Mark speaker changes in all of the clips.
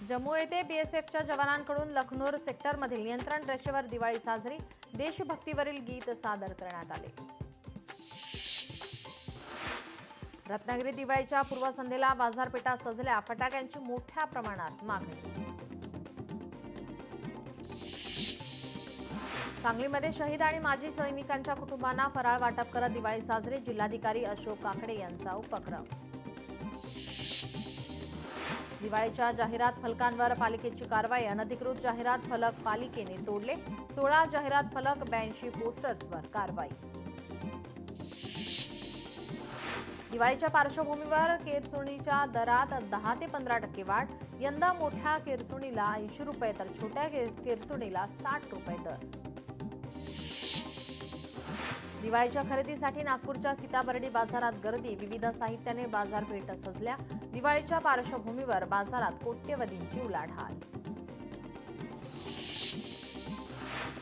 Speaker 1: जम्मू येथे बीएसएफच्या जवानांकडून लखनौर सेक्टरमधील नियंत्रण रेषेवर दिवाळी साजरी, देशभक्तीवरील गीत सादर करण्यात आले। रत्नागिरी दिवाळीच्या पूर्वसंध्येला बाजारपेठा सजल्या, फटाक्यांची मोठ्या प्रमाणात मागणी। सांगलीमध्ये शहीद आणि माजी सैनिकांच्या कुटुंबांना फराळ वाटप करत दिवाळी साजरी, जिल्हाधिकारी अशोक काकडे यांचा उपक्रम। दिवाळीच्या जाहिरात फलकांवर पालिकेची कारवाई, अनधिकृत जाहिरात फलक पालिकेने तोडले, 16 जाहिरात फलक 82 पोस्टर्सवर कारवाई। दिवाळीच्या पार्श्वभूमीवर केरसुणीच्या दरात 10 ते 15% वाढ, यंदा मोठ्या केरसुणीला 80 रुपये तर छोट्या केरसुणीला 60 रुपये दर। दिवाळीच्या खरेदीसाठी नागपूरच्या सीताबर्डी बाजारात गर्दी, विविध साहित्याने बाजारपेठ सजल्या, दिवाळीच्या पार्श्वभूमीवर बाजारात कोट्यवधींची उलाढाल।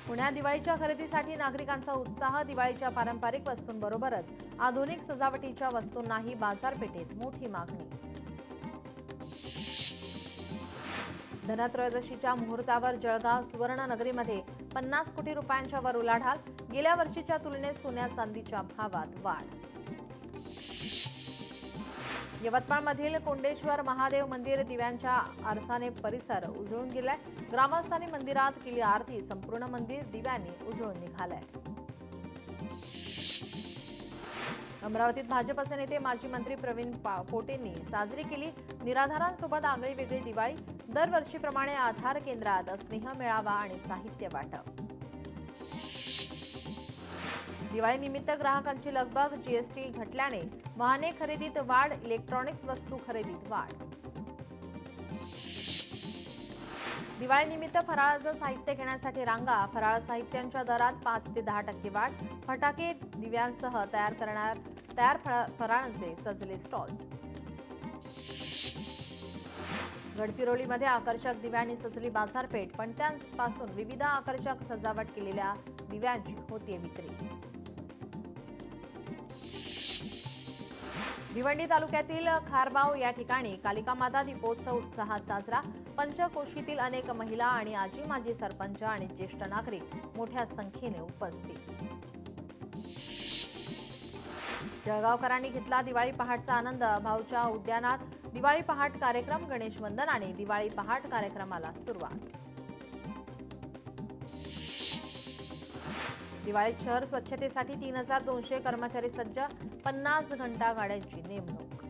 Speaker 1: पुण्यात दिवाळीच्या खरेदीसाठी नागरिकांचा उत्साह, दिवाळीच्या पारंपरिक वस्तूंबरोबरच आधुनिक सजावटीच्या वस्तूंनाही बाजारपेठेत मोठी मागणी। धनत्रयोदशीच्या मुहूर्तावर जळगाव सुवर्णनगरीमध्ये 50 कोटी रुपयांच्या वर उलाढाल, गेल्या वर्षीच्या तुलनेत सोन्या चांदीच्या भावात वाढ। यवतमाळमधील कोंडेश्वर महादेव मंदिर दिव्यांच्या आरसाने परिसर उजळून गेलाय, ग्रामस्थांनी मंदिरात केली आरती, संपूर्ण मंदिर दिव्यांनी उजळून निघालंय। अमरावतीत भाजपचे नेते माजी मंत्री प्रवीण पोटेंनी साजरी केली निराधारांसोबत आगळी वेगळी दिवाळी, दरवर्षीप्रमाणे आधार केंद्रात स्नेह मेळावा आणि साहित्य वाटप। दिवाळीनिमित्त ग्राहकांची लगबग, जीएसटी घटल्याने वाहने खरेदीत वाढ, इलेक्ट्रॉनिक्स वस्तू खरेदीत वाढ। दिवाळीनिमित्त फराळाचं साहित्य घेण्यासाठी रांगा, फराळ साहित्यांच्या दरात 5 ते 10% वाढ, फटाके दिव्यांसह तयार फराळांचे सजले स्टॉल्स। गडचिरोलीमध्ये आकर्षक दिव्यांनी सजली बाजारपेठ, पणत्यांपासून विविध आकर्षक सजावट केलेल्या दिव्यांची होतीये विक्री। भिवंडी तालुक्यातील खारबाव या ठिकाणी कालिका माता दीपोत्सव उत्साहात साजरा, पंचकोशीतील अनेक महिला आणि आजी माजी सरपंच आणि ज्येष्ठ नागरिक मोठ्या संख्येने उपस्थित। जळगावकरांनी घेतला दिवाळी पहाटचा आनंद, भाऊच्या उद्यानात दिवाळी पहाट कार्यक्रम, गणेश वंदन आणि दिवाळी पहाट कार्यक्रमाला सुरुवात। दिवाळीत शहर स्वच्छतेसाठी 3200 कर्मचारी सज्ज, 50 घंटा गाड्यांची नेमणूक।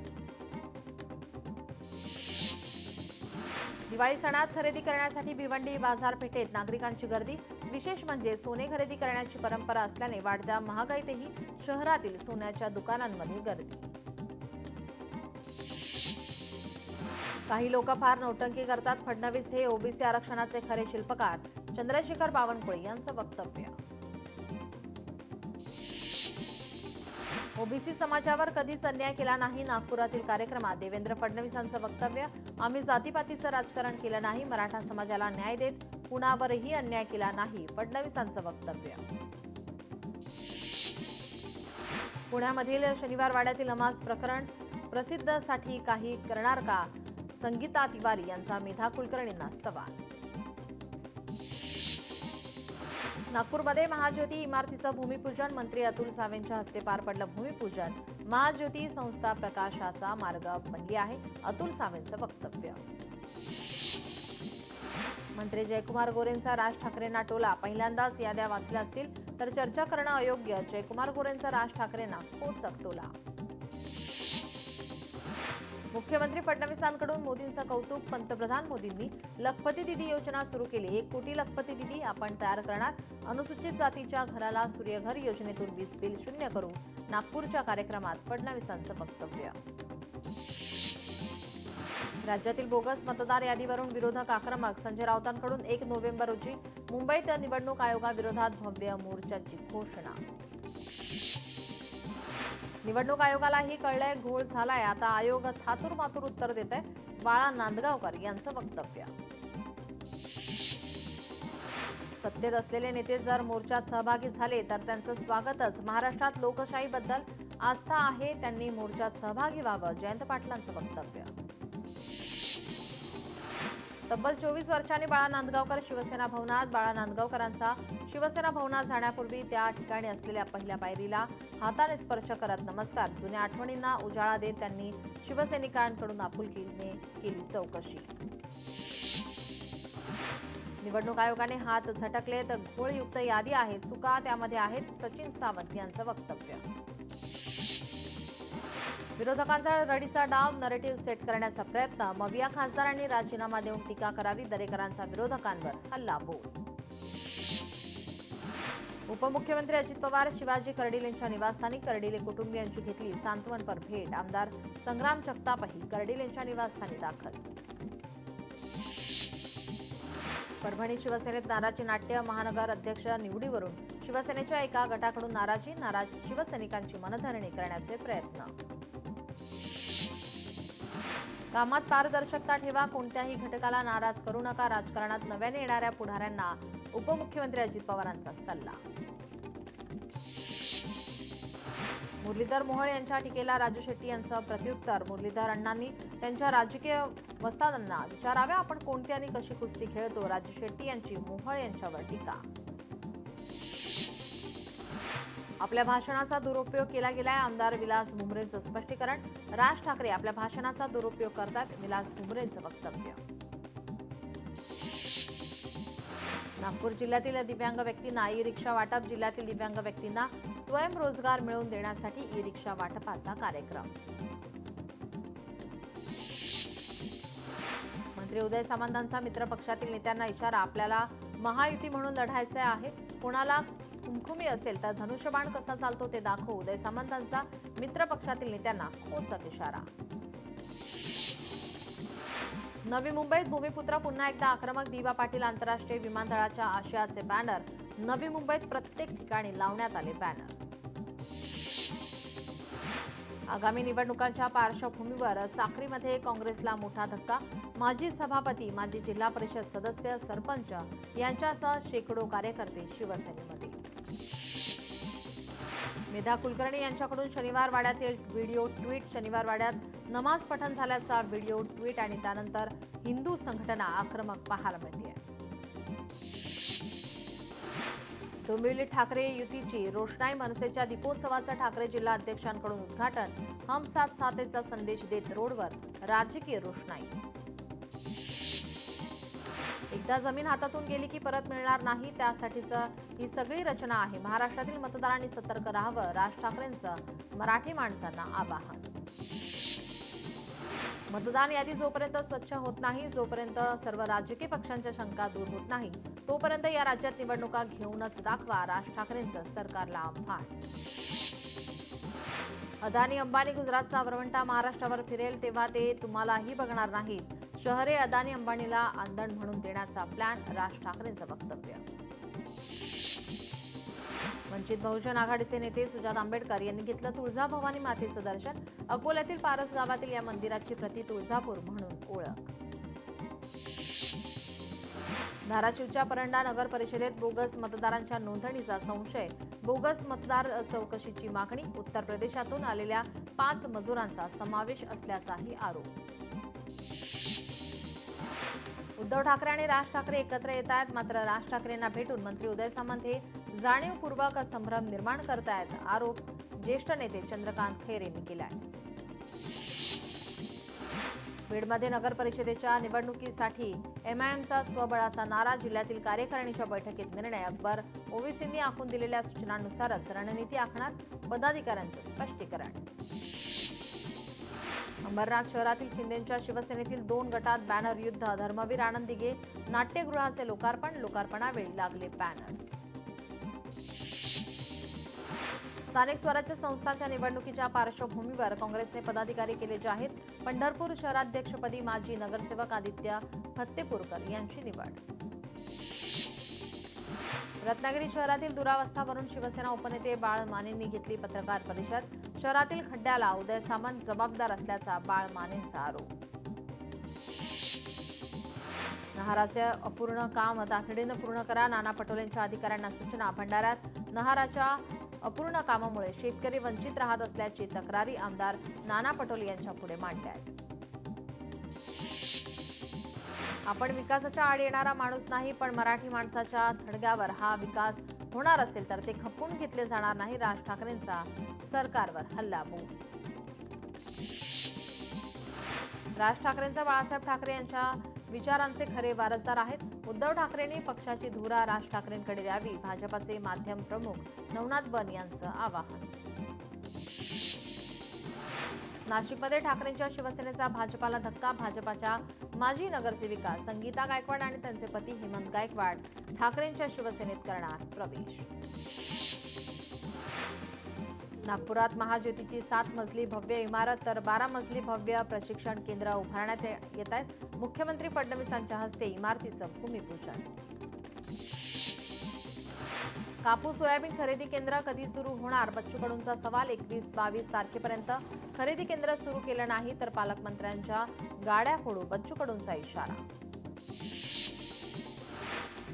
Speaker 1: दिवाळी सणात खरेदी करण्यासाठी भिवंडी बाजारपेठेत नागरिकांची गर्दी, विशेष म्हणजे सोने खरेदी करण्याची परंपरा असल्याने वाढत्या महागाईतही शहरातील सोन्याच्या दुकानांमध्ये गर्दी। काही लोक फार नौटंकी करतात, फडणवीस हे ओबीसी आरक्षणाचे खरे शिल्पकार, चंद्रशेखर बावनकुळे यांचं वक्तव्य। ओबीसी समाजावर कधीच अन्याय केला नाही, नागपुरातील कार्यक्रमात देवेंद्र फडणवीसांचं वक्तव्य। आम्ही जातीपातीचं राजकारण केलं नाही, मराठा समाजाला न्याय देत कुणावरही अन्याय केला नाही, फडणवीसांचं वक्तव्य। पुण्यामधील शनिवार वाड्यातील नमाज प्रकरण, प्रसिद्धसाठी काही करणार का, संगीता तिवारी यांचा मेधा कुलकर्णींना सवाल। नागपूरमध्ये महाज्योती इमारतीचं भूमिपूजन, मंत्री अतुल सावेंच्या हस्ते पार पडलं भूमिपूजन, महाज्योती संस्था प्रकाशाचा मार्ग बनली आहे, अतुल सावेंचं वक्तव्य। मंत्री जयकुमार गोरेंचा राज ठाकरेंना टोला, पहिल्यांदाच याद्या वाचल्या असतील तर चर्चा करणं अयोग्य, जयकुमार गोरेंचा राज ठाकरेंना खोचक टोला। मुख्यमंत्री फडणवीसांकडून मोदींचं कौतुक, पंतप्रधान मोदींनी लखपती दिदी योजना सुरू केली, 1 कोटी लखपती दिदी आपण तयार करणार, अनुसूचित जातीच्या घराला सूर्यघर योजनेतून वीज बिल 0 करू, नागपूरच्या कार्यक्रमात फडणवीसांचं वक्तव्य। राज्यातील बोगस मतदार यादीवरून विरोधक आक्रमक, संजय राऊतांकडून 1 नोव्हेंबर रोजी मुंबईत निवडणूक आयोगाविरोधात भव्य मोर्चाची घोषणा। निवडणूक आयोगालाही कळलंय घोळ झालाय, आता आयोग थातूरमातूर उत्तर देत आहे, बाळा नांदगावकर यांचं वक्तव्य। सत्तेत असलेले नेते जर मोर्चात सहभागी झाले तर त्यांचं स्वागतच, महाराष्ट्रात लोकशाहीबद्दल आस्था आहे, त्यांनी मोर्चात सहभागी व्हावं, जयंत पाटलांचं वक्तव्य। तब्बल 24 वर्षांनी बाळा नांदगावकर शिवसेना भवनात. बाळा नांदगावकरांचा शिवसेना भवनात जाण्यापूर्वी त्या ठिकाणी असलेल्या पहिल्या पायरीला हाताने स्पर्श करत नमस्कार. जुन्या आठवणींना उजाळा देत त्यांनी शिवसैनिकांकडून आपुलकीने केली चौकशी. निवडणूक आयोगाने हात झटकलेत. घोळयुक्त यादी आहे, चुका त्यामध्ये आहेत, सचिन सावंत यांचं वक्तव्य. विरोधकांचा रडीचा डाव, नरेटिव्ह सेट करण्याचा प्रयत्न. मविया खासदारांनी राजीनामा देऊन टीका करावी. दरेकरांचा विरोधकांवर हल्लाबोल. उपमुख्यमंत्री अजित पवार शिवाजी कर्डिलेंच्या निवासस्थानी. कर्डिले कुटुंबियांची घेतली सांत्वनपर भेट. आमदार संग्राम जगतापही कर्डिलेंच्या निवासस्थानी दाखल. परभणी शिवसेनेत नाराजी नाट्य. महानगर अध्यक्ष निवडीवरून शिवसेनेच्या एका गटाकडून नाराज शिवसैनिकांची मनधरणी करण्याचे प्रयत्न. कामात पारदर्शकता ठेवा, कोणत्याही घटकाला नाराज करू नका. राजकारणात नव्याने येणाऱ्या पुढाऱ्यांना उपमुख्यमंत्री अजित पवारांचा सल्ला. मुरलीधर मोहोळ यांच्या टीकेला राजू शेट्टी यांचं प्रत्युत्तर. मुरलीधर अण्णांनी त्यांच्या राजकीय वस्तादांना विचारावे, आपण कोणती आणि कशी कुस्ती खेळतो. राजू शेट्टी यांची मोहोळ यांच्यावर टीका. आपल्या भाषणाचा दुरुपयोग केला गेलाय. आमदार विलास भुमरेंचं स्पष्टीकरण. राज ठाकरे आपल्या भाषणाचा दुरुपयोग करतात. विलास भुमरेंचं वक्तव्य. नागपूर जिल्ह्यातील दिव्यांग व्यक्तींना ई रिक्षा वाटप. जिल्ह्यातील दिव्यांग व्यक्तींना स्वयंरोजगार मिळवून देण्यासाठी ई रिक्षा वाटपाचा कार्यक्रम. मंत्री उदय सामंतांचा मित्र पक्षातील नेत्यांना इशारा. आपल्याला महायुती म्हणून लढायचे आहे. कोणाला खुमखुमी असेल तर धनुष्यबाण कसा चालतो ते दाखवू. उदय सामंतांचा मित्र पक्षातील नेत्यांना खोचक इशारा. नवी मुंबईत भूमिपुत्र पुन्हा एकदा आक्रमक. दिवा पाटील आंतरराष्ट्रीय विमानतळाच्या आशयाचे बॅनर. नवी मुंबईत प्रत्येक ठिकाणी लावण्यात आले बॅनर. आगामी निवडणुकांच्या पार्श्वभूमीवर साक्रीमध्ये काँग्रेसला मोठा धक्का. माजी सभापती, माजी जिल्हा परिषद सदस्य, सरपंच यांच्यासह शेकडो कार्यकर्ते शिवसेनेमध्ये. मेधा कुलकर्णी यांच्याकडून शनिवार वाड्यातील व्हिडिओ ट्विट. शनिवार वाड्यात नमाज पठण झाल्याचा व्हिडिओ ट्विट आणि त्यानंतर हिंदू संघटना आक्रमक पाहायला मिळते. डोंबिवली ठाकरे युतीची रोषणाई. मनसेच्या दीपोत्सवाचं ठाकरे जिल्हा अध्यक्षांकडून उद्घाटन. हम साथ साथेचा संदेश देत रोडवर राजकीय रोषणाई. एकदा जमीन हातातून गेली की परत मिळणार नाही, त्यासाठीच ही सगळी रचना आहे. महाराष्ट्रातील मतदारांनी सतर्क राहावं. राज ठाकरेंचं मराठी माणसांना आवाहन. मतदान यादी जोपर्यंत स्वच्छ होत नाही, जोपर्यंत सर्व राजकीय पक्षांच्या शंका दूर होत नाही, तोपर्यंत या राज्यात निवडणुका घेऊनच दाखवा. राज ठाकरेंचं सरकारला आव्हान. अदानी अंबानी गुजरातचा वरवंटा महाराष्ट्रावर फिरेल तेव्हा ते तुम्हालाही बघणार नाहीत. शहरे अदानी अंबानीला आंदण म्हणून देण्याचा प्लॅन. राज ठाकरेंचं वक्तव्य. वंचित बहुजन आघाडीचे नेते सुजात आंबेडकर यांनी घेतलं तुळजाभवानी मातेचं दर्शन. अकोल्यातील पारस गावातील या मंदिराची प्रति तुळजापूर म्हणून ओळख. धाराशिवच्या परंडा नगर परिषदेत बोगस मतदारांच्या नोंदणीचा संशय. बोगस मतदार चौकशीची मागणी. उत्तर प्रदेशातून आलेल्या 5 मजुरांचा समावेश असल्याचाही आरोप. उद्धव ठाकरे आणि राज ठाकरे एकत्र येत आहेत. मात्र राज ठाकरेंना भेटून मंत्री उदय सामंत हे जाणीवपूर्वक संभ्रम निर्माण करतायत. आरोप ज्येष्ठ नेते चंद्रकांत खैरे यांनी केलाय. बीडमध्ये नगर परिषदेच्या निवडणुकीसाठी एमआयएमचा स्वबळाचा नारा. जिल्ह्यातील कार्यकारिणीच्या बैठकीत निर्णय. अकबर ओवेसींनी आखून दिलेल्या सूचनांनुसारच रणनीती आखणार. पदाधिकाऱ्यांचं स्पष्टीकरण. अंबरनाथ शहरातील शिंदेंच्या शिवसेनेतील 2 गटात बॅनर युद्ध. धर्मवीर आनंद दिघे नाट्यगृहाचे लोकार्पण. लोकार्पणावेळी लागले बॅनर्स. स्थानिक स्वराज्य संस्थांच्या निवडणुकीच्या पार्श्वभूमीवर काँग्रेसने पदाधिकारी केले जाहीर. पंढरपूर शहराध्यक्षपदी माजी नगरसेवक आदित्य फत्तेपूरकर यांची निवड. रत्नागिरी शहरातील दुरावस्थावरून शिवसेना उपनेते बाळ मानेंनी घेतली पत्रकार परिषद. शहरातील खड्ड्याला उदय सामंत जबाबदार असल्याचा बाळ मानेंचा आरोप. नहाराचे अपूर्ण काम तातडीनं पूर्ण करा. नाना पटोलेंच्या अधिकाऱ्यांना सूचना. भंडाऱ्यात नहाराच्या अपूर्ण कामामुळे शेतकरी वंचित राहत असल्याची तक्रारी आमदार नाना पटोले यांच्या पुढे मांडल्या आहेत. आपण विकासाच्या आड येणारा माणूस नाही, पण मराठी माणसाच्या थडग्यावर हा विकास होणार असेल तर ते खपवून घेतले जाणार नाही. राज ठाकरेंचा सरकारवर हल्लाबोल. राज ठाकरेंचा बाळासाहेब ठाकरे यांच्या विचारांचे खरे वारसदार आहेत. उद्धव ठाकरेंनी पक्षाची धुरा राज ठाकरेंकडे द्यावी. भाजपाचे माध्यम प्रमुख नवनाथ बन यांचं आवाहन. नाशिकमध्ये ठाकरेंच्या शिवसेनेचा भाजपाला धक्का. भाजपाच्या माजी नगरसेविका संगीता गायकवाड आणि त्यांचे पती हेमंत गायकवाड ठाकरेंच्या शिवसेनेत करणार प्रवेश. नागपुरात महाज्योतीची 7 मजली भव्य इमारत तर 12 मजली भव्य प्रशिक्षण केंद्र उभारण्यात येत आहेत. मुख्यमंत्री फडणवीसांच्या हस्ते इमारतीचं भूमिपूजन. कापूस सोयाबीन खरेदी केंद्र कधी सुरू होणार? बच्चू कडूंचा सवाल. 21-22 तारखेपर्यंत खरेदी केंद्र सुरू केलं नाही तर पालकमंत्र्यांच्या गाड्या फोडू, बच्चू कडूंचा इशारा.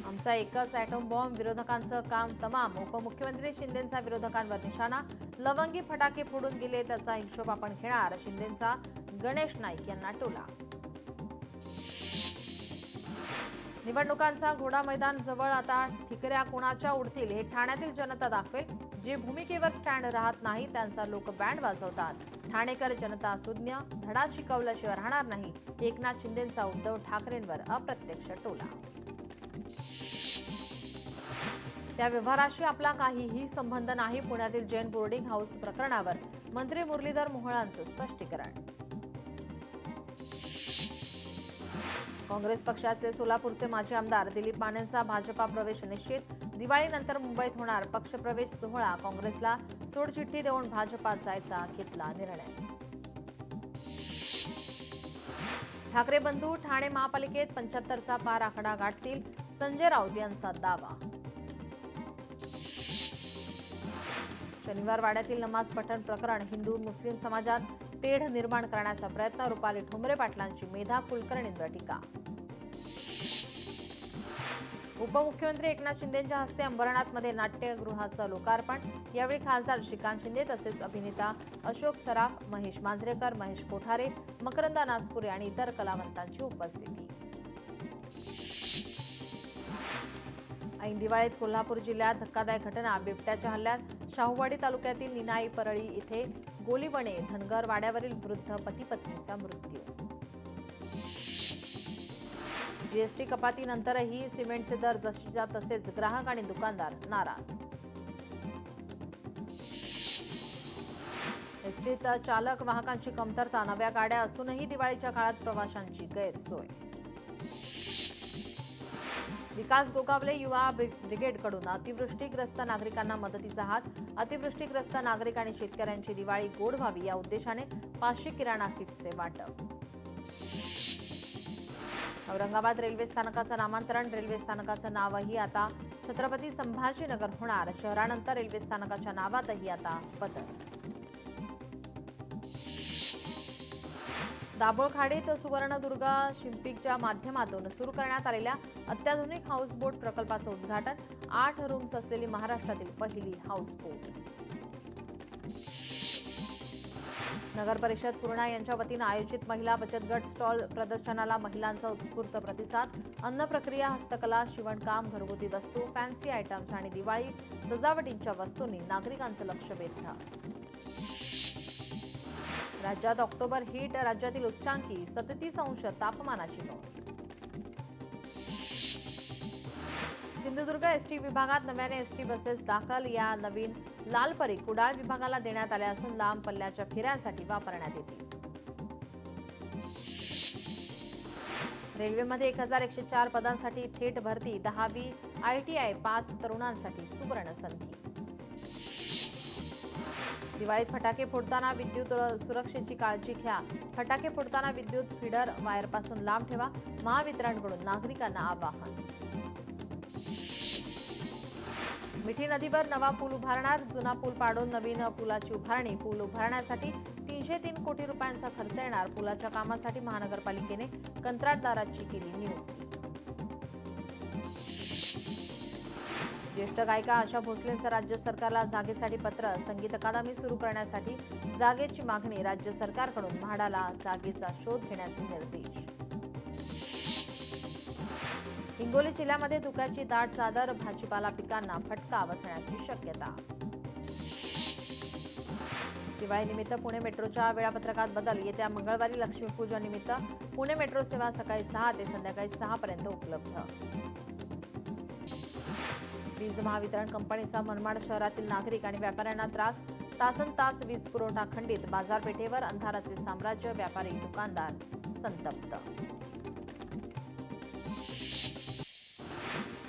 Speaker 1: आमचा एकच ॲटॉम बॉम्ब, विरोधकांचं काम तमाम. उपमुख्यमंत्री शिंदेंचा विरोधकांवर निशाणा. लवंगी फटाके फोडून गेले त्याचा हिशोब आपण घेणार. शिंदेंचा गणेश नाईक यांना टोला. निवडणुकांचा घोडा मैदान जवळ, आता ठिकऱ्या कोणाच्या उडतील हे ठाण्यातील जनता दाखवेल. जे भूमिकेवर स्टँड राहत नाही त्यांचा लोक बँड वाजवतात. ठाणेकर जनता सुज्ञ, धडा शिकवल्याशिवाय राहणार नाही. एकनाथ शिंदेंचा उद्धव ठाकरेंवर अप्रत्यक्ष टोला. त्या व्यवहाराशी आपला काहीही संबंध नाही. पुण्यातील जैन बोर्डिंग हाऊस प्रकरणावर मंत्री मुरलीधर मोहोळांचं स्पष्टीकरण. काँग्रेस पक्षाचे सोलापूरचे माजी आमदार दिलीप मानेंचा भाजपा प्रवेश निश्चित. दिवाळीनंतर मुंबईत होणार पक्षप्रवेश सोहळा. काँग्रेसला सोडचिठ्ठी देऊन भाजपात जायचा घेतला निर्णय. ठाकरे बंधू ठाणे महापालिकेत 75चा पार आकडा गाठतील, संजय राऊत यांचा दावा. शनिवार वाड्यातील नमाज पठण प्रकरण. हिंदू मुस्लिम समाजात तेढ निर्माण करण्याचा प्रयत्न. रुपाली ठोंबरे पाटलांची मेधा कुलकर्णींवर टीका. उपमुख्यमंत्री एकनाथ शिंदेंच्या हस्ते अंबरनाथमध्ये नाट्यगृहाचं लोकार्पण. यावेळी खासदार श्रीकांत शिंदे तसेच अभिनेता अशोक सराफ, महेश मांजरेकर, महेश कोठारे, मकरंदा नासपुरे आणि इतर कलावंतांची उपस्थिती. ऐन दिवाळीत कोल्हापूर जिल्ह्यात धक्कादायक घटना. बिबट्याच्या हल्ल्यात शाहूवाडी तालुक्यातील निनाई परळी इथे गोलीबणे. धनगर वाड्यावरील वृद्ध पती पत्नीचा मृत्यू. जीएसटी कपातीनंतरही सिमेंटचे दर जशीच्या तसेच ग्राहक आणि दुकानदार नाराज. एसटीत चालक वाहकांची कमतरता. नव्या गाड्या असूनही दिवाळीच्या काळात प्रवाशांची गैरसोय. विकास गोगावले युवा ब्रिगेडकडून अतिवृष्टीग्रस्त नागरिकांना मदतीचा हात. अतिवृष्टीग्रस्त नागरिक आणि शेतकऱ्यांची दिवाळी गोड व्हावी या उद्देशाने 500 किराणा किटचे वाटप. औरंगाबाद रेल्वे स्थानकाचं नामांतरण. रेल्वे स्थानकाचं नावही आता छत्रपती संभाजीनगर होणार. शहरानंतर रेल्वे स्थानकाच्या नावातही आता बदल. दाभोळखाडीत सुवर्णदुर्ग शिंपीच्या माध्यमातून सुरू करण्यात आलेल्या अत्याधुनिक हाऊसबोट प्रकल्पाचं उद्घाटन. 8 रूम्स असलेली महाराष्ट्रातील पहिली हाऊसबोट. नगर परिषद पूर्णा यांच्या वतीनं आयोजित महिला बचत गट स्टॉल प्रदर्शनाला महिलांचा उत्स्फूर्त प्रतिसाद. अन्न प्रक्रिया, हस्तकला, शिवणकाम, घरगुती वस्तू, फॅन्सी आयटम्स आणि दिवाळी सजावटींच्या वस्तूंनी नागरिकांचं लक्ष वेधलं. राज्यात ऑक्टोबर हीट. राज्यातील उच्चांकी 37 तापमानाची नोंद. सिंधुदुर्ग एसटी विभागात नव्याने एसटी बसेस दाखल. या नवीन लालपरी कुडाळ विभागाला देण्यात आल्या असून लांब पल्ल्याच्या फेऱ्यांसाठी वापरण्यात येतील. रेल्वेमध्ये 1104 पदांसाठी थेट भरती. 10वी ITI पास तरुणांसाठी सुवर्ण संधी. दिवाळीत फटाके फोडताना विद्युत सुरक्षेची काळजी घ्या. फटाके फोडताना विद्युत फीडर वायरपासून लांब ठेवा. महावितरणकडून नागरिकांना आवाहन. मिठी नदीवर नवा पूल उभारणार. जुना पूल पाडून नवीन पुलाची उभारणी. पूल उभारण्यासाठी 303 कोटी रुपयांचा खर्च येणार. पुलाच्या कामासाठी महानगरपालिकेने कंत्राटदाराची केली नियुक्ती. ज्येष्ठ गायिका आशा भोसलेंचं राज्य सरकारला जागेसाठी पत्र. संगीत अकादमी सुरू करण्यासाठी जागेची मागणी. राज्य सरकारकडून म्हाडाला जागेचा शोध घेण्याचे निर्देश. हिंगोली जिल्ह्यामध्ये धुक्याची दाट चादर, भाजीपाला पिकांना फटका बसण्याची शक्यता. दिवाळीनिमित्त पुणे मेट्रोच्या वेळापत्रकात बदल. येत्या मंगळवारी लक्ष्मीपूजनानिमित्त पुणे मेट्रो सेवा सकाळी 6 ते संध्याकाळी 6 पर्यंत उपलब्ध. वीज महावितरण कंपनीचा मनमाड. शहरातील नागरिक आणि व्यापाऱ्यांना त्रास. तासनतास वीज पुरवठा खंडित. बाजारपेठेवर अंधाराचे साम्राज्य. व्यापारी दुकानदार संतप्त.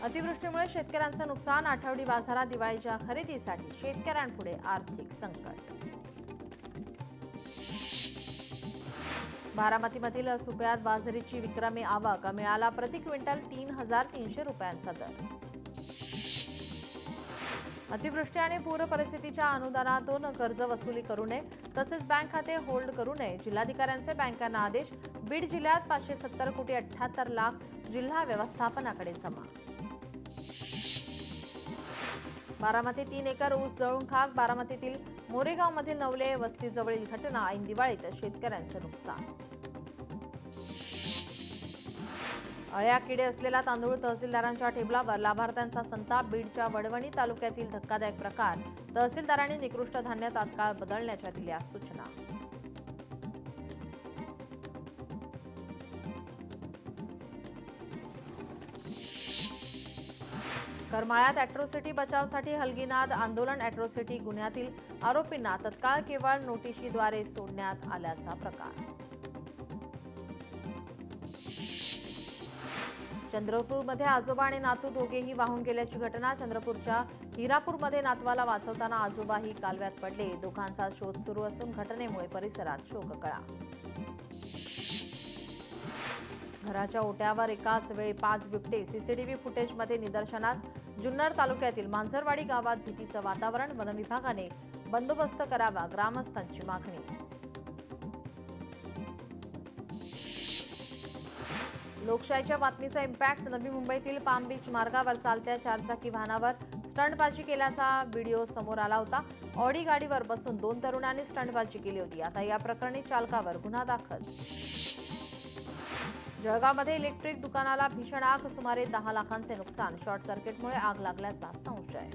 Speaker 1: अतिवृष्टीमुळे शेतकऱ्यांचं नुकसान. आठवडी बाजारात दिवाळीच्या खरेदीसाठी शेतकऱ्यांपुढे आर्थिक संकट. बारामतीमधील सुप्यात बाजरीची विक्रमी आवक. मिळाला प्रति क्विंटल 3,300 रुपयांचा दर. अतिवृष्टी आणि पूर परिस्थितीच्या अनुदानातून कर्ज वसुली करू नये, तसेच बँक खाते होल्ड करू नये. जिल्हाधिकाऱ्यांचे बँकांना आदेश. बीड जिल्ह्यात 570 कोटी 78 लाख जिल्हा व्यवस्थापनाकडे जमा. बारामती 3 एकर ऊस जळून खाक. बारामतीतील मोरेगावमधील नवले वस्तीजवळील घटना. ऐन दिवाळीत शेतकऱ्यांचं नुकसान. अळ्या किडे असलेला तांदूळ तहसीलदारांच्या टेबलावर. लाभार्थ्यांचा संताप. बीडच्या वडवणी तालुक्यातील धक्कादायक प्रकार. तहसीलदारांनी निकृष्ट धान्य तात्काळ बदलण्याच्या दिल्या सूचना. करमाळ्यात अॅट्रॉसिटी बचावसाठी हलगीनाद. आंदोलन. अॅट्रॉसिटी गुन्ह्यातील आरोपींना तत्काळ केवळ नोटिशीद्वारे सोडण्यात आल्याचा प्रकार. चंद्रपूरमध्ये आजोबा आणि नातू दोघेही वाहून गेल्याची घटना. चंद्रपूरच्या हिरापूरमध्ये नातवाला वाचवताना आजोबाही कालव्यात पडले. दोघांचा शोध सुरू असून घटनेमुळे परिसरात शोककळा. घराच्या ओट्यावर एकाच वेळी 5 बिबटे. सीसीटीव्ही फुटेजमध्ये निदर्शनास. जुन्नर तालुक्यातील मांजरवाडी गावात भीतीचं वातावरण. वनविभागाने बंदोबस्त करावा, ग्रामस्थांची मागणी. लोकशाहीच्या बातमीचा इम्पॅक्ट. नवी मुंबईतील पाम बीच मार्गावर चालत्या 4 चाकी वाहनावर स्टंटबाजी केल्याचा व्हिडिओ समोर आला होता. ऑडी गाडीवर बसून 2 तरुणांनी स्टंटबाजी केली होती. आता या प्रकरणी चालकावर गुन्हा दाखल. जळगावमध्ये इलेक्ट्रिक दुकानाला भीषण आग. सुमारे 10 लाखांचे नुकसान. शॉर्ट सर्किटमुळे आग लागल्याचा संशय.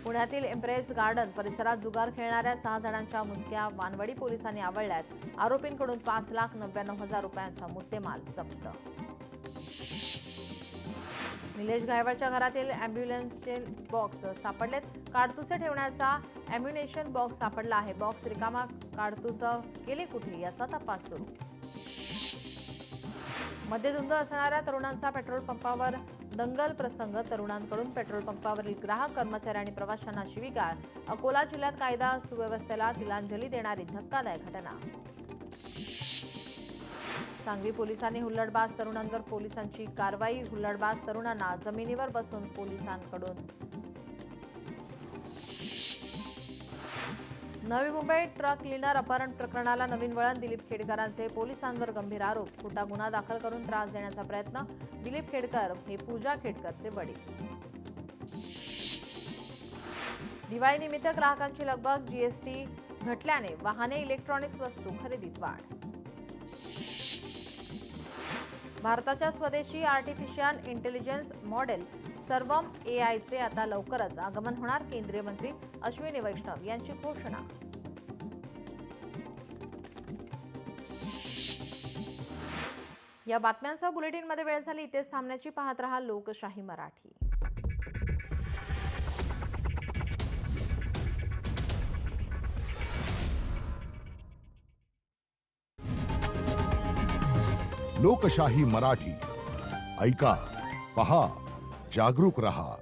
Speaker 1: पुण्यातील इम्प्रेस गार्डन परिसरात जुगार खेळणाऱ्या 6 जणांच्या मुसक्या वानवडी पोलिसांनी आवळल्यात. आरोपींकडून 5,99,000 रुपयांचा मुद्देमाल जप्त. निलेश गायवळच्या घरातील अॅम्ब्युलन्सचे बॉक्स सापडलेत. काडतुसे ठेवण्याचा अॅम्युनेशन बॉक्स सापडला आहे. बॉक्स रिकामा. काडतुस गेले कुठे याचा तपास सुरू. मद्यधुंद असणाऱ्या तरुणांचा पेट्रोल पंपावर दंगल प्रसंग. तरुणांकडून पेट्रोल पंपावरील ग्राहक, कर्मचारी आणि प्रवाशांना शिवीगाळ. अकोला जिल्ह्यात कायदा सुव्यवस्थेला तिलांजली देणारी धक्कादायक घटना. सांगवी पोलिसांनी हुल्लडबाज तरुणांवर पोलिसांची कारवाई. हुल्लडबाज तरुणांना जमिनीवर बसून पोलिसांकडून. नवी मुंबई ट्रक क्लीनर अपहरण प्रकरणाला नवीन वळण. दिलीप खेडकरांचे पोलिसांवर गंभीर आरोप. खोटा गुन्हा दाखल करून त्रास देण्याचा प्रयत्न. दिलीप खेडकर हे पूजा खेडकरचे वडील. दिवाळीनिमित्त ग्राहकांची लगबग. जीएसटी घटल्याने वाहने, इलेक्ट्रॉनिक्स वस्तू खरेदीत वाढ. भारताच्या स्वदेशी आर्टिफिशियल इंटेलिजन्स मॉडेल सर्वम एआयचे आता लवकरच आगमन होणार. केंद्रीय मंत्री अश्विनी वैष्णव यांची घोषणा. या बातम्यांसह बुलेटिनमध्ये वेळ झाली. इथेच थांबण्याची. पाहत रहा लोकशाही मराठी.
Speaker 2: लोकशाही मराठी. ऐका, पहा, जागरूक रहा.